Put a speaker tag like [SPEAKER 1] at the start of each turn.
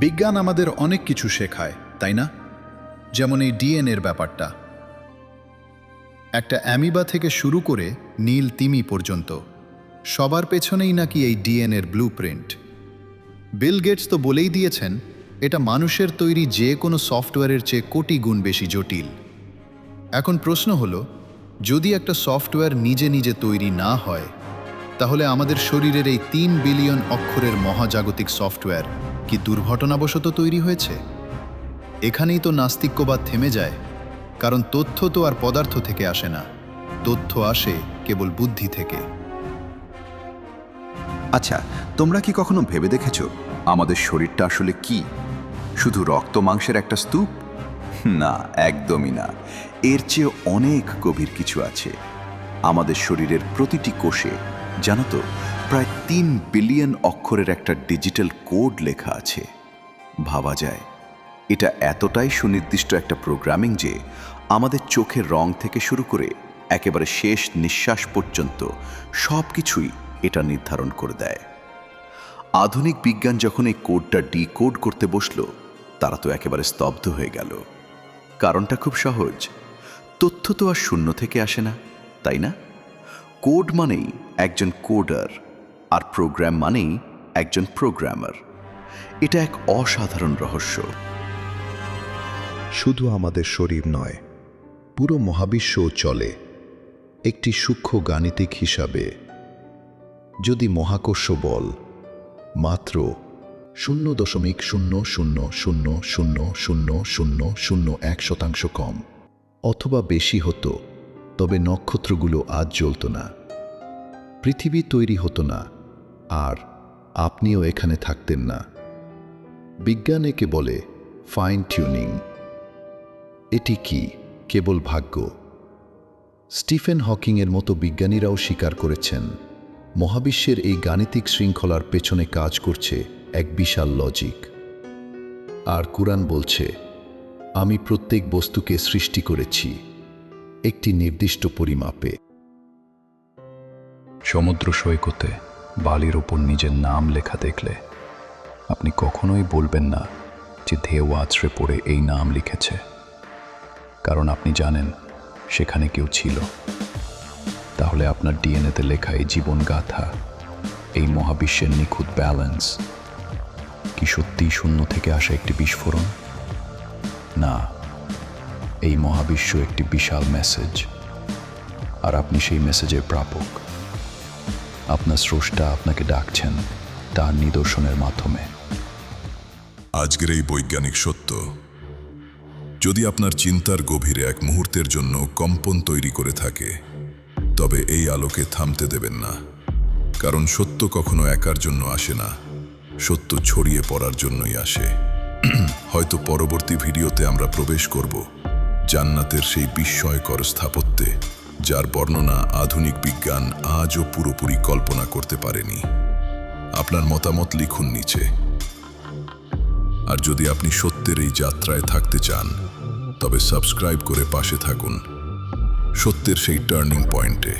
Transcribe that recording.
[SPEAKER 1] বিজ্ঞান আমাদের অনেক কিছু শেখায়, তাই না? যেমন এই ডিএনএর ব্যাপারটা। একটা অ্যামিবা থেকে শুরু করে নীল তিমি পর্যন্ত সবার পেছনেই নাকি এই ডিএনএর ব্লুপ্রিন্ট। বিল গেটস তো বলেই দিয়েছেন, এটা মানুষের তৈরি যে কোনো সফটওয়্যারের চেয়ে কোটি গুণ বেশি জটিল। এখন প্রশ্ন হলো, যদি একটা সফটওয়্যার নিজে নিজে তৈরি না হয়, তাহলে আমাদের শরীরের এই 3 বিলিয়ন অক্ষরের মহাজাগতিক সফটওয়্যার কি দুর্ঘটনাবশত তৈরি হয়েছে? এখানেই তো নাস্তিক্যবাদ থেমে যায়, কারণ তথ্য তো আর পদার্থ থেকে আসে না, তথ্য আসে কেবল বুদ্ধি থেকে।
[SPEAKER 2] আচ্ছা, তোমরা কি কখনো ভেবে দেখেছো আমাদের শরীরটা আসলে কি? শুধু রক্ত মাংসের একটা স্তূপ? না, একদমই না। এর চেয়ে অনেক গভীর কিছু আছে। আমাদের শরীরের প্রতিটি কোষে, জানো তো, প্রায় 3 বিলিয়ন অক্ষরের একটা ডিজিটাল কোড লেখা আছে। ভাবা যায়, এটা এতটাই সুনির্দিষ্ট একটা প্রোগ্রামিং যে আমাদের চোখের রং থেকে শুরু করে একেবারে শেষ নিঃশ্বাস পর্যন্ত সব কিছুই এটা নির্ধারণ করে দেয়। আধুনিক বিজ্ঞান যখন এই কোডটা ডিকোড করতে বসলো, তারা তো একেবারে স্তব্ধ হয়ে গেল। কারণটা খুব সহজ, তথ্য তো আর শূন্য থেকে আসে না, তাই না? কোড মানেই একজন কোডার, আর প্রোগ্রাম মানেই একজন প্রোগ্রামার। এটা এক অসাধারণ রহস্য।
[SPEAKER 3] শুধু আমাদের শরীর নয়, পুরো মহাবিশ্বও চলে একটি সূক্ষ্ম গাণিতিক হিসাবে। যদি মহাকর্ষ বল মাত্র 0.00000001% কম অথবা বেশি হতো, তবে নক্ষত্রগুলো আজ জ্বলত না, পৃথিবী তৈরি হতো না, আর আপনিও এখানে থাকতেন না। বিজ্ঞান একে বলে ফাইন টিউনিং। এটি কি কেবল ভাগ্য? স্টিফেন হকিংয়ের মতো বিজ্ঞানীরাও স্বীকার করেছেন, মহাবিশ্বের এই গাণিতিক শৃঙ্খলার পেছনে কাজ করছে এক বিশাল লজিক। আর কুরআন বলছে, আমি প্রত্যেক বস্তুকে সৃষ্টি করেছি একটি নির্দিষ্ট পরিমাপে।
[SPEAKER 4] সমুদ্র সৈকতে বালির ওপর নিজের নাম লেখা দেখলে আপনি কখনোই বলবেন না যে ঢেউ আছড়ে পড়ে এই নাম লিখেছে, কারণ আপনি জানেন সেখানে কেউ ছিল। তাহলে আপনার ডিএনএতে লেখা এই জীবনগাথা, এই মহাবিশ্বের নিখুঁত ব্যালেন্স, কি সত্যিই শূন্য থেকে আসা একটি বিস্ফোরণ? না, এই মহাবিশ্ব একটি বিশাল মেসেজ, আর আপনি সেই মেসেজের প্রাপক। আপনার স্রষ্টা আপনাকে ডাকছেন তার নিদর্শনের মাধ্যমে।
[SPEAKER 5] আজকের এই বৈজ্ঞানিক সত্য যদি আপনার চিন্তার গভীরে এক মুহূর্তের জন্য কম্পন তৈরি করে থাকে, তবে এই আলোকে থামতে দেবেন না, কারণ সত্য কখনো একার জন্য আসে না, সত্য ছড়িয়ে পড়ার জন্যই আসে। হয়তো পরবর্তী ভিডিওতে আমরা প্রবেশ করব জান্নাতের সেই বিস্ময়কর স্থাপত্যে, যার বর্ণনা আধুনিক বিজ্ঞান আজও পুরোপুরি কল্পনা করতে পারেনি। আপনার মতামত লিখুন নিচে। আর যদি আপনি সত্যের এই যাত্রায় থাকতে চান, তবে সাবস্ক্রাইব করে পাশে থাকুন সত্যের সেই টার্নিং পয়েন্টে।